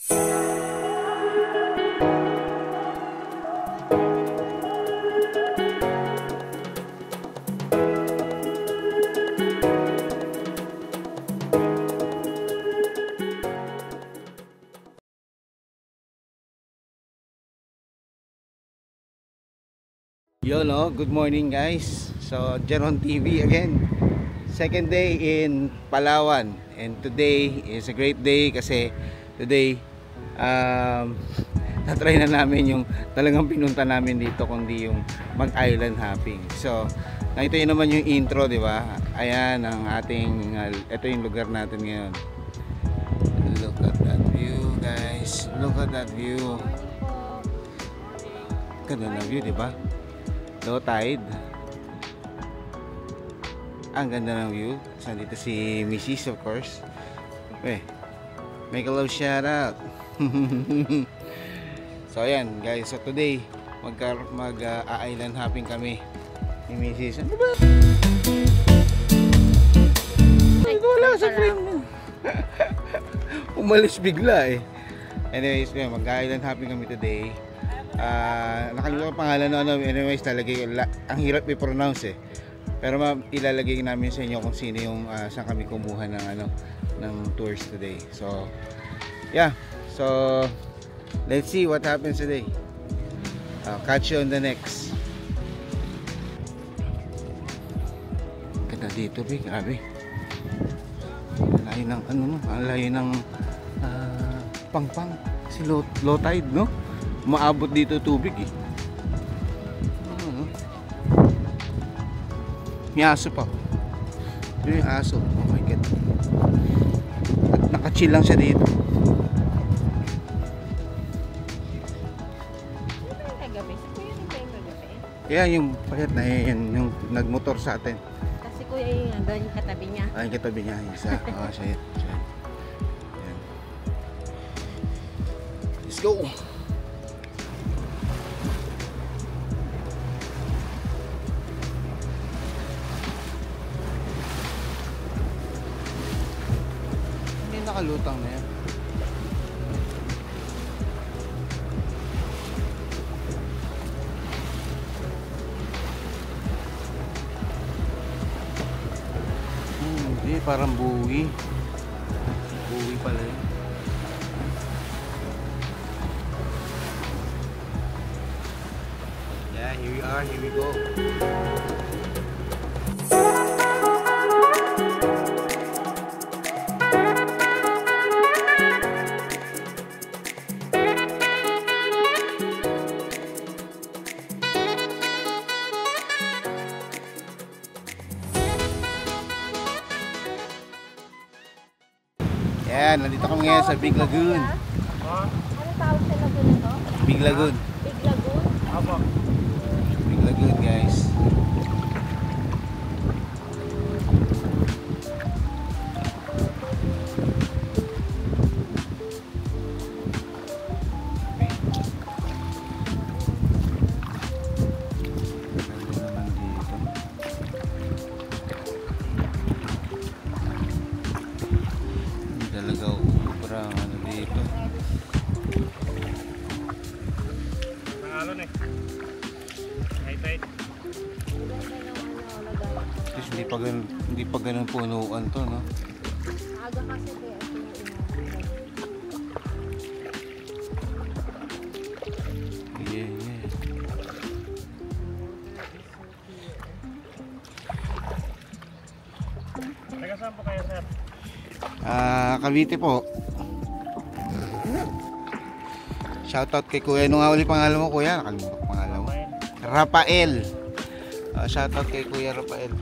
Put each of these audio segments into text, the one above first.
Yo no, good morning guys. So Jeron TV again. Second day in Palawan, and today is a great day kasi today na-try na namin yung talagang pinunta namin dito, kundi yung mag-island hopping. So nakita niyo naman yung intro, di ba? Ayan ang ating ito yung lugar natin ngayon. Look at that view guys. Look at that view. Ganda na view, di ba? Low tide. Ang ganda ng view. So, dito si Mrs. of course. Make a love shout out. So ayan guys. So today mag-island hopping kami ni Mrs. Ano ba? Wala sa frame mo. Umalis bigla eh. Anyways, mag-island hopping kami today. Nakalimutan pangalan no, anyways talagay ang hirap i-pronounce eh, pero ilalagay namin sa inyo kung sino yung saan kami kumuha ng tours today. So yeah, so let's see what happens today. Catch you on the next. Ganda dito big, grabe. Layo ng layo ng pangpang si low tide no. Maabot dito tubig eh. May aso pa. Yung aso. Oh my god. At nakachill lang siya dito. Kaya yung payat na yun, yung nagmotor sa atin. Kasi kuya yung nandun yung katabi niya. Ay, yung katabi niya. Isa. Oh, siya. Let's go. Nakalutang na yan. Hindi, parang buwi. Buwi pala yun. Yeah, here we are, here we go. Yan, nandito kami ngayon sa Big Lagoon. Ano tawag sa lagoon na to? Big Lagoon. Big Lagoon? Apa? Big Lagoon guys. Hindi pa ganun punuan to, no? Aga kasi kaya yeah. Taga saan po kayo, sir? Cavite po. Shoutout kay kuya. Ano nga uli pangalan mo, kuya? Nakalimutan ko pangalan mo. Rafael. Shoutout kay kuya Rafael.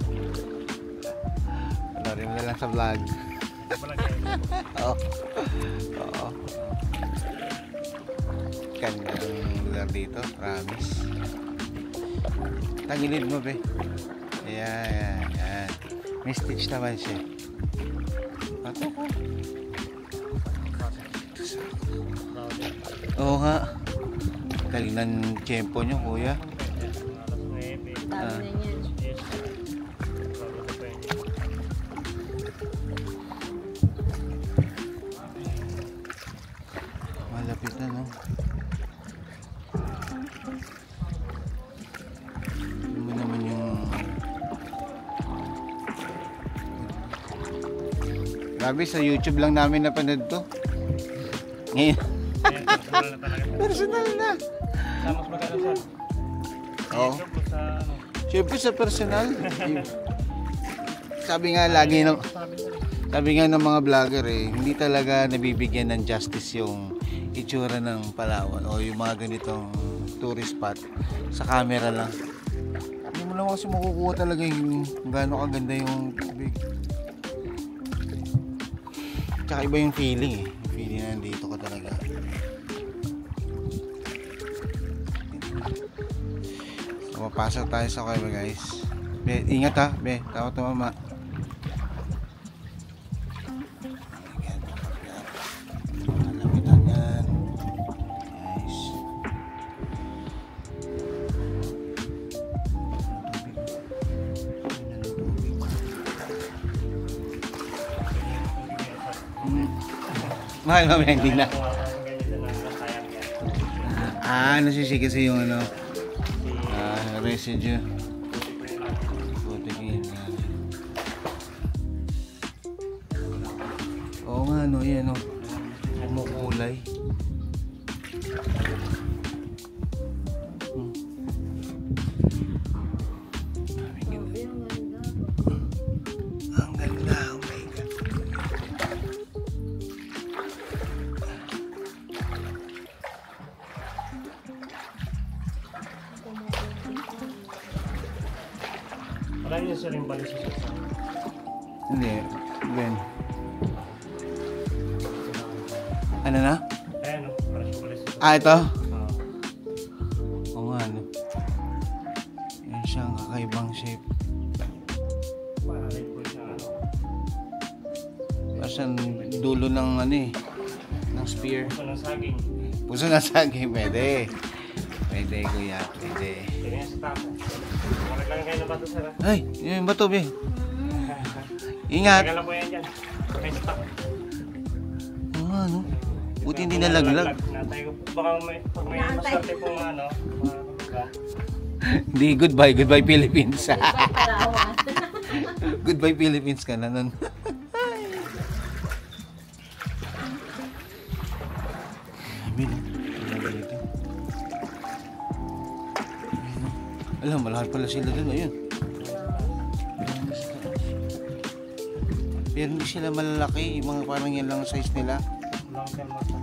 Rin na lang sa vlog. Oo. Ganda ng lugar dito, promise. Tangilid mo be. Ayan. May stitch naman siya. Pato ko. Oo nga. Galing ng tiyempo nyo kuya. dami na yan. Malapit na, no? Ano naman yung... Grabe, sa YouTube lang namin napanood to. Ngayon, Ayan, personal na talaga. personal na. Sa mas maganda sir. Oo. YouTube sa ano. Siyempre sa personal. Sabi nga lagi ng... Sabi nga ng mga vlogger hindi talaga nabibigyan ng justice yung itsura ng Palawan o yung mga ganitong tourist spot sa camera lang. Hindi mo naman kasi makukuha talaga yung gaano kaganda yung tubig. Tsaka iba yung feeling yung feeling na nandito ka talaga. So, mapasok tayo sa Cueva guys. Be, ingat ha, be, tawag to mama. Mahal mo hindi na. Nasisig kasi yung ano, residue. Putik na. Oo nga no, yan no. Kumukulay. Ang ganda, oh my God. Marami na sir yung bali sa sir. Hindi, Ben. Ano na? Ayan o, para siya bali sa sir. Ito? Oo nga, no. Yan siyang kakaibang shape. Paralit po siya ano. Parang dulo ng ano ng spear. Puso ng saging. Puso na saging, pwede. Pwede, kuya, pwede. Tingnan sa tapo. Bakit lang kayo na bato sir ha? Ay, yung bato, be. Ingat. Tagal lang po yan dyan. May stock. Oo nga, no. Buti hindi nalaglag. Natay ko. Baka pag may masarte pong ano, mga Hindi, goodbye. Goodbye, Philippines. Palawan. Goodbye, Philippines ka na nun. Sabi, no? Dito. Alam, malaki pala sila dun. Ayun. Pero hindi sila malalaki. Yung mga parang yan lang ang size nila. long term mata.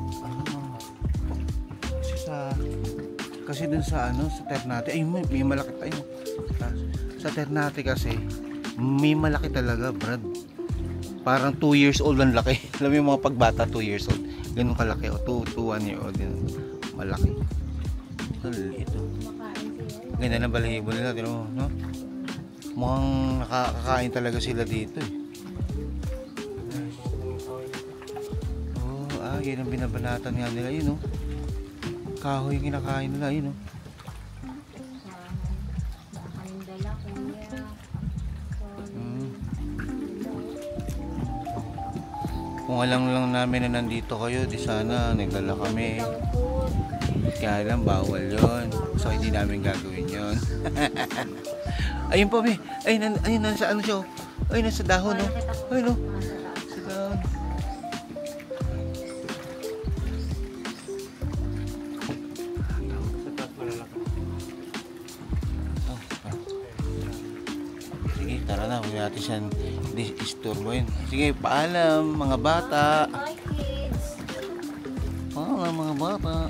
Kasi dun sa ano, sa Ternate, ay may malaki tayo. Sa Ternate kasi, may malaki talaga, Brad. Parang 2 years old ang laki. Alam mo yung mga pagbata, 2 years old. Ganun kalaki. O 2 1 year old. Ganun. Malaki. Ito. Ganda ng balahibo nila. Tino mo, no? Mukhang nakakakain talaga sila dito eh. Oh, yan ang binabanatan nga nila. Yun, no? Kahoy yung kinakain nila. Yun, no? Kung alam lang namin na nandito kayo, di sana nagdala kami. Kaya lang, bawal yon. So, hindi namin gagawin yon. Ayun pa, be. Ayun, nasa ano siya. Ayun, nasa dahon, no? Ayun, no? Sa dahon. Sige, tara na. Huwag natin siyang istorbohin. Sige, paalam, mga bata. Hi, kids. Paalam, mga bata.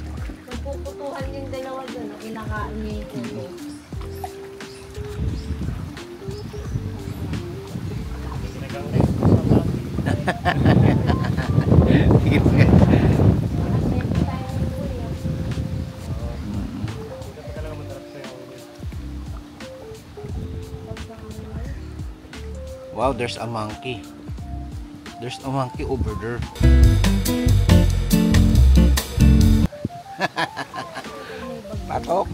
Nagpuputuhan yung dalawa doon. Kinakain niya yung kubo. Sinagang rin. Sige, sige. Dapat talaga masarap sa'yo. Wow, there's a monkey. There's a monkey over there. Patok.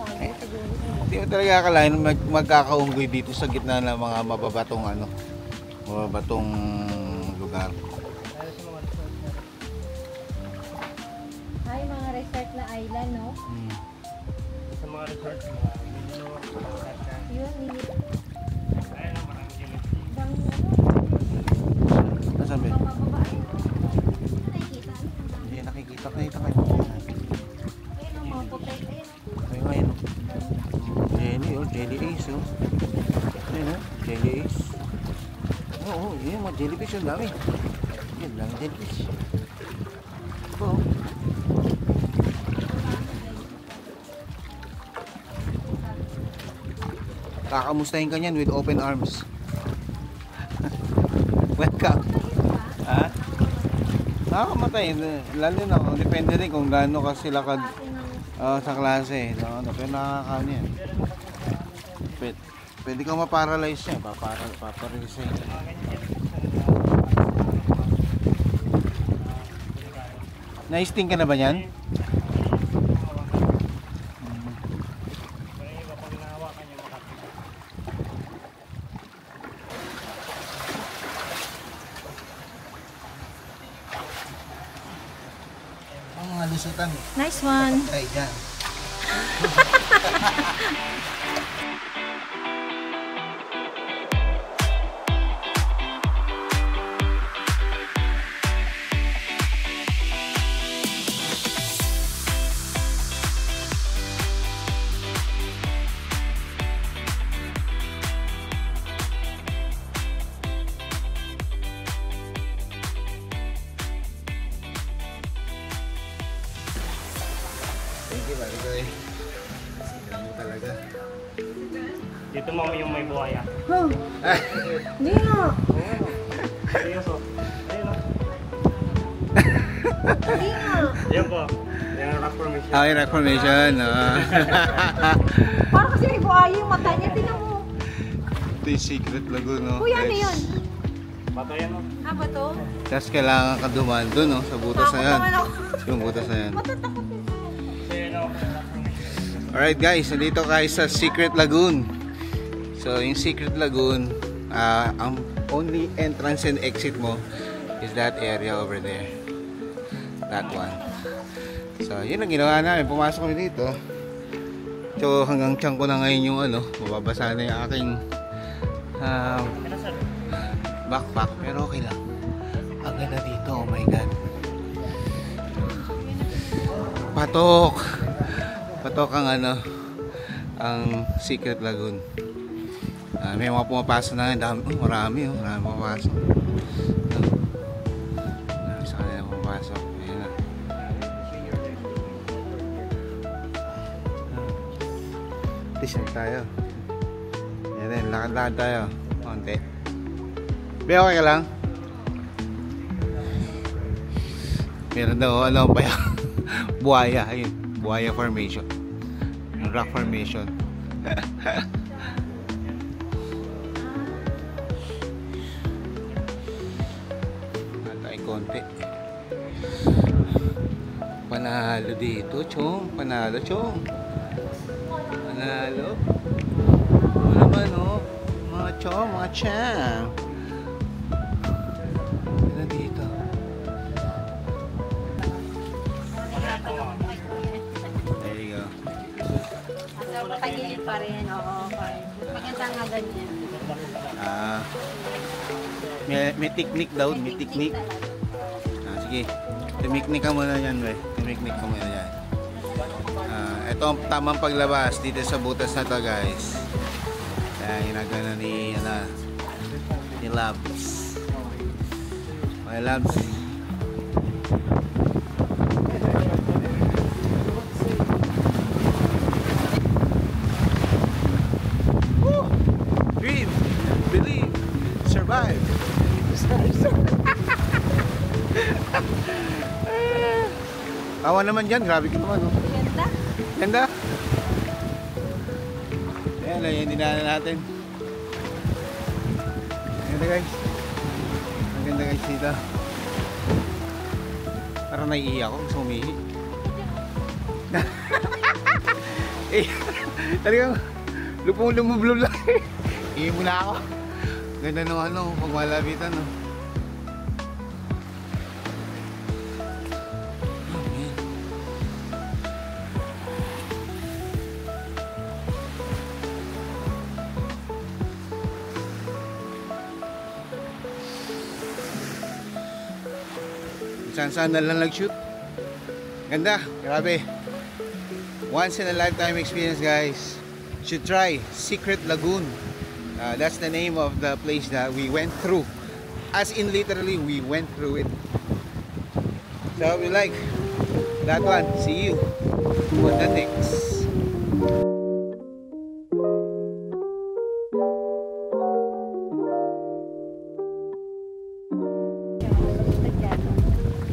Hindi mo talaga akalain magkakaunggoy dito sa gitna ng mga mababatong ano, mababatong lugar. Hi, mga resort na island, no? Sa mga resort, mga Mino, mga Yun, hindi. ayun ang maraming jellyfish. Bang, Nasaan ba? bang mababae. Nakikita. Hindi nakikita kayo. Ayun, ang mga putek. Ayun, Ayun. Jelly Ace, oh. Ayun, Jelly Ace. Oo, yun, mga jellyfish, ang dami. Yun, daming jellyfish. Oo. Kakamustahin ka niyan with open arms. Welcome. Ha? Nakakamatay. Lalo na, depende rin kung gaano ka sila sa klase. No? Pero nakakaano yan. Pwede kang maparalyze niya. Paparalyze niya. Na-sting ka na ba yan? Pero yung iba pag nahawakan yung makapit. Ang mga lusutan. nice one. Ay, dyan. Thank you, balik ko eh. Sigaw talaga. Dito mo yung may buhaya. Huh. Hindi nga. Seryoso. Ayun o. Hindi nga. Yan po. Yan ang rock formation. Ah, yung rock formation. Parang kasi may buhaya yung mata niya. Tingnan mo. Ito yung secret lagoon, no? Kuya, ano yun? Patayan o. Ah, ba to? Tapos kailangan ka dumaan doon, no? Sa butas na yan. Takot naman ako. Yung butas na yan. Matatakot yun. Ayun o. Rock formation. Alright guys, nandito kayo sa Secret Lagoon. So yung Secret Lagoon, ang only entrance and exit mo is that area over there. That one. So yun ang ginawa namin, pumasok kami dito. So hanggang tiyan ko na ngayon yung mababasa na yung aking backpack. Pero okay lang. Ang ganda dito, oh my god. Patok ang ang Secret Lagoon. May mga pumapasok na dami, marami pumapasok. Marami sa kanila pumapasok. Ayan na. T-shirt tayo. Ayan din, lakad-lakad tayo. Konti. Be, okay ka lang? Meron daw, pa yan. Buhaya, ayun. Buhaya formation. Rock formation. Natay konti. Panalo dito, chong. Panalo, chong. Panalo. Ano naman, oh. Mga chong, mga chang. Ano dito? There you go. Pagilid pa rin, oo. Maganda nga ganyan. May technique daw, may technique. Sige, tumiknik ka muna yan, we. Tumiknik ka muna yan. Ito ang tamang paglabas dito sa butas na to, guys. Kaya ginagawa ni Labs. Okay, Labs. Dream, believe, survive. Tawa naman dyan, grabe ka naman. Ganda. Ganda. Ayan lang yung dinaanan natin. Ganda guys. Ang ganda guys dito. Parang naiiyak ako, gusto umihi. Eh, talagang lupong-lumublog lang. Ihi muna ako. Ganda nung pag malapitan, no. saan na lang nag-shoot. Ganda, grabe. Once in a lifetime experience, guys. Should try Secret Lagoon. That's the name of the place that we went through. As in literally, we went through it. So we like that one. See you on the next.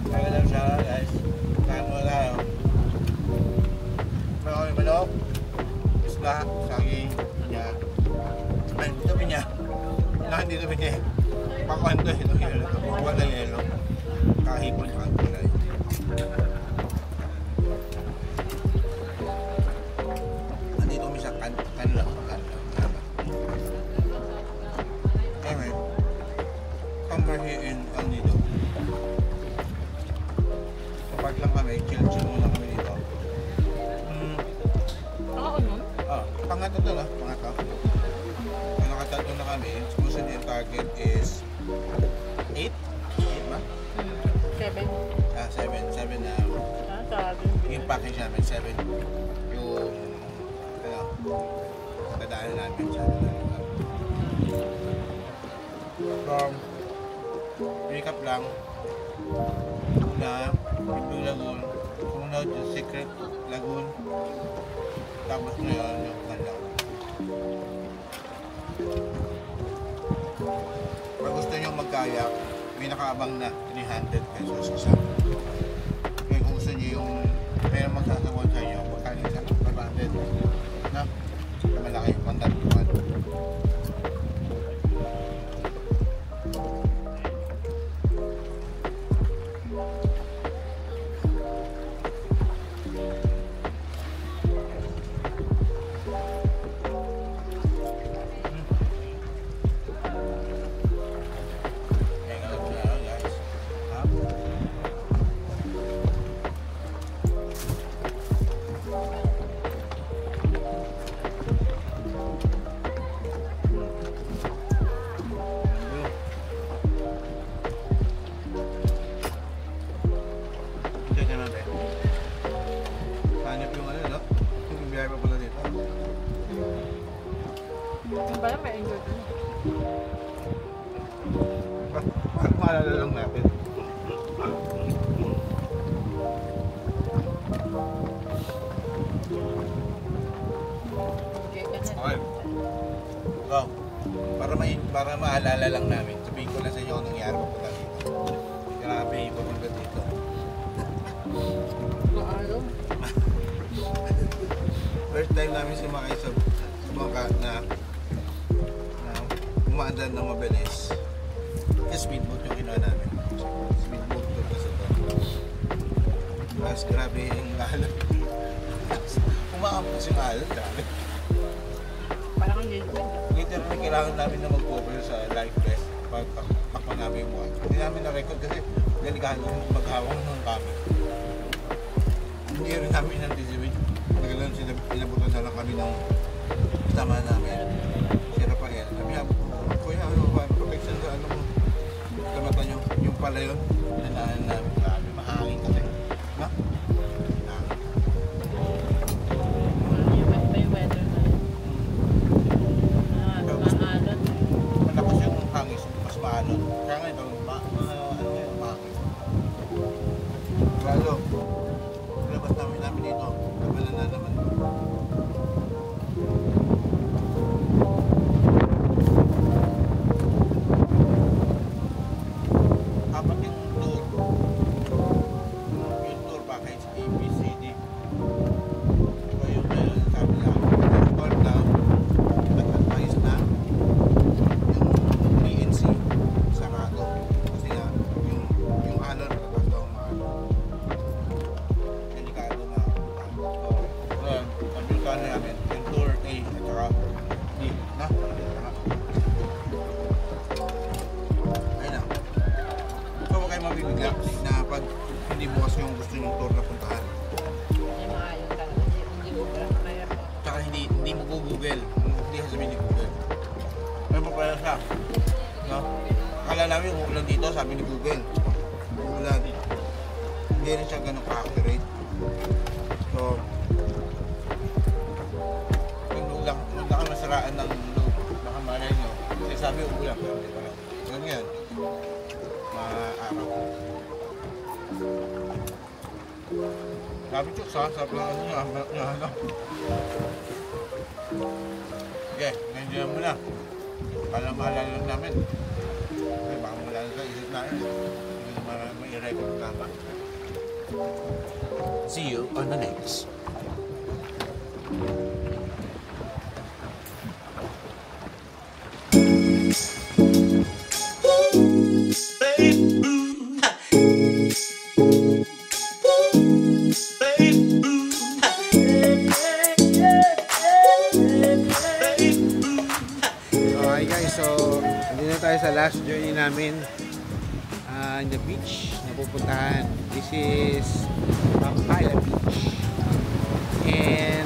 Magandang siya, guys. Kain mo tayo. May kami manok, isla, saging, pinya. Ay, dito pinya. Dito pinya. Pakuhan to, ito yelo. Pakuhan na yelo. Kahipon ka. Nandito kami sa kanila. Anyway, come back here in dito. Park lang kami, chill muna kami dito. Pangatlo to na, pangatlo. Nakatatlo na kami, supposedly yung target is 8? 8 ba? 7. 7 na. Yung package namin, 7. Yung, dadaanan namin siya. Recap lang na Pitbull Lagoon, sumunod yung Secret Lagoon, tapos ngayon yung Kanlaw. Pag gusto nyo magkayak, may nakaabang na 300 pesos isa. Kaya kung gusto nyo yung may magsasawon sa inyo, magkaling sa 500 na malaki, 100. Maalala lang natin. Okay. Go. Para maalala lang namin. Sabihin ko lang sa inyo kung nangyari pa pala dito. Grabe, papunta dito. First time namin sumakay sa bangka na umaandar ng mabilis. Speedboat yung ginawa namin. Speedboat to kasi ito. Mas grabe yung alon. Umakampas yung alon. Grabe. Parang ang lilipin. Literally kailangan namin na mag-cover sa life vest pag takpan namin yung mukha. Hindi namin na-record kasi delikado yung maghawang ng kami. Hindi rin namin anticipate. Nagalan sila, inabutan na lang kami ng tama namin. Si Rafael. Sabi niya, kuya, protection sa ano mo. Kamata nyo, yung pala yun, pinanahan namin. Grabe, mahangin kasi. Na? May weather na yun. Maalon. Malakas yung hangis, mas maalon. Kaya nga ito, mahangin. Lalo, labas namin dito. Kabalan na naman. Na pag hindi bukas yung gusto yung tour na puntahan. Hindi maayon talaga. Hindi Google. Tsaka hindi mo Google. Hindi sasabihin ni Google. May papaya siya. No? Akala namin umuulan dito, sabi ni Google. Umuulan. hindi rin siya ganun ka-accurate. So, huwag na ka masaraan ng loop. Baka malay nyo. Kasi sabi umulan, pero hindi pala. Ganun yan. Maaraw. Sabi chok sa lang ano. Okay, nandiyan mo na. Para mahalala lang namin. Okay, baka malala sa isip namin. Hindi naman may i-record tama. See you on the next. Okay guys, so nandito tayo sa last journey namin in the beach na pupuntahan. This is Papaya Beach. And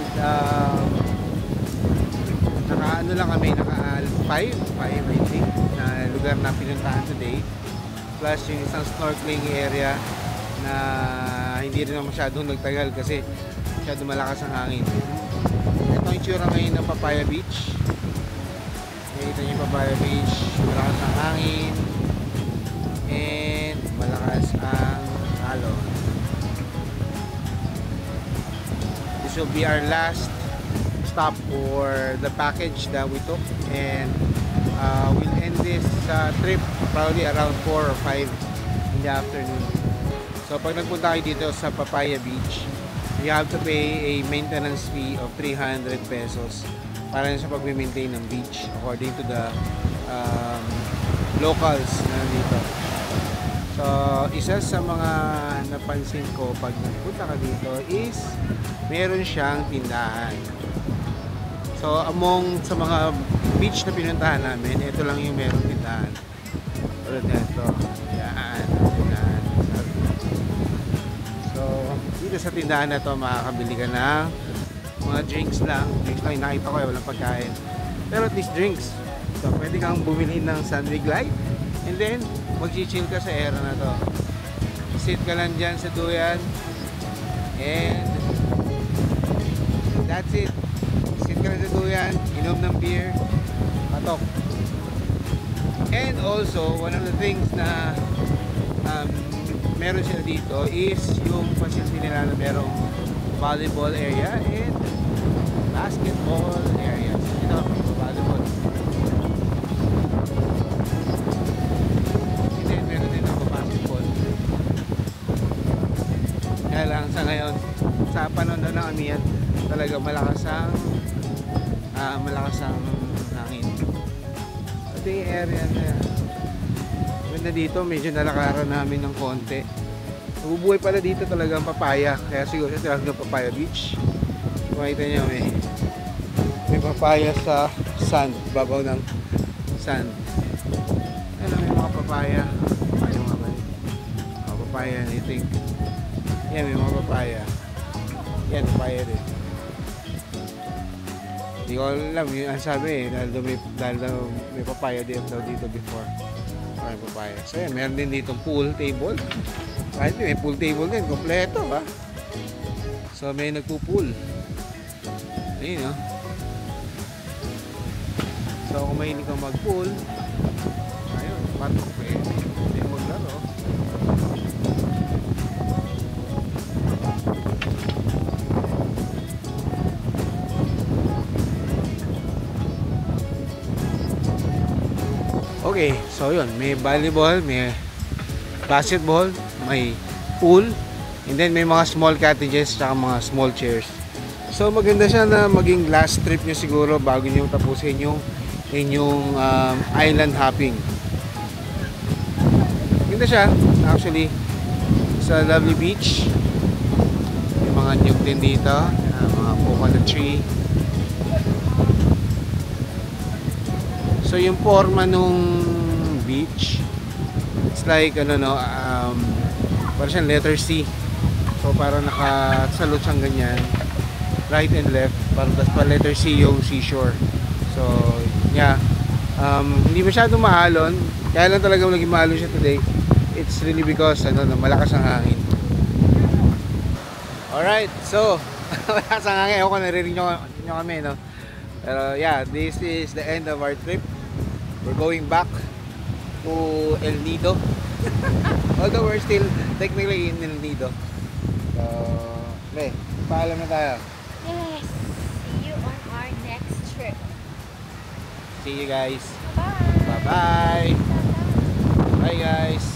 naka-ano lang kami, naka-5 I think na lugar na pinuntahan today. Plus yung isang snorkeling area na hindi rin masyadong nagtagal kasi masyadong malakas ang hangin. Ito ang itsura ngayon ng Papaya Beach. Nakita niyo yung Papaya Beach, malakas ang hangin and malakas ang alon. This will be our last stop for the package that we took, and we'll end this trip probably around 4 or 5 in the afternoon. So pag nagpunta kayo dito sa Papaya Beach, you have to pay a maintenance fee of 300 pesos para sa pag-maintain ng beach according to the locals na dito. So isa sa mga napansin ko pag nagpunta ka dito is meron siyang tindahan. So among sa mga beach na pinuntahan namin, ito lang yung meron tindahan. Tulad nito. Yan, tindahan. So dito sa tindahan na to makakabili ka ng mga drinks lang. Drinks lang yung nakita ko, walang pagkain. Pero at least drinks. So pwede kang bumili ng Sunway Glide and then mag-chill ka sa area na to. Sit ka lang dyan sa duyan and that's it. Sit ka lang sa duyan, inom ng beer, patok. And also, one of the things na meron sila dito is yung facility nila na merong volleyball area and basketball areas. Ito, volleyball. And then meron din ako basketball. Kaya lang sa ngayon, sa panahon na lang yan, talaga malakas ang hangin. Ito yung area na ganda dito, medyo nalakaran namin ng konti. Nabubuhay pala dito talaga ang papaya, kaya siguro sa tawag ng Papaya Beach. Makita nyo, may papaya sa sand, babaw ng sand. Ano, may mga papaya. Papaya mga ba? Papaya, I think. Yan, may mga papaya. Yan, papaya din. Hindi ko alam yung sabi dahil daw may papaya din daw dito before. May papaya. So yan, meron din ditong pool table. Kahit may pool table din, kompleto ba? So may nagpo-pool. Ayun, no? So kung mahilig kang mag-pool, ayun, patok pwede. Hindi maglaro. Okay, so yun, may volleyball, may basketball, may pool, and then may mga small cottages at mga small chairs. So maganda siya na maging last trip nyo siguro bago nyo tapusin yung inyong island hopping. Maganda siya, actually. Sa lovely beach. May mga nyug din dito, mga coconut tree. So yung forma nung beach, it's like ano no, parang siyang letter C. So parang nakasalot siyang ganyan, right and left, parang tas pa letter C yung seashore. So yeah, hindi masyadong mahalon, kaya lang talaga naging mahalon siya today. It's really because ano, malakas ang hangin. Alright, so wala sa hangin. Ako naririnig nyo kami, no? Pero yeah, this is the end of our trip. We're going back to El Nido. Although we're still technically in El Nido. So, paalam na tayo. Yes. See you on our next trip. See you guys. Bye. Bye-bye. Bye guys.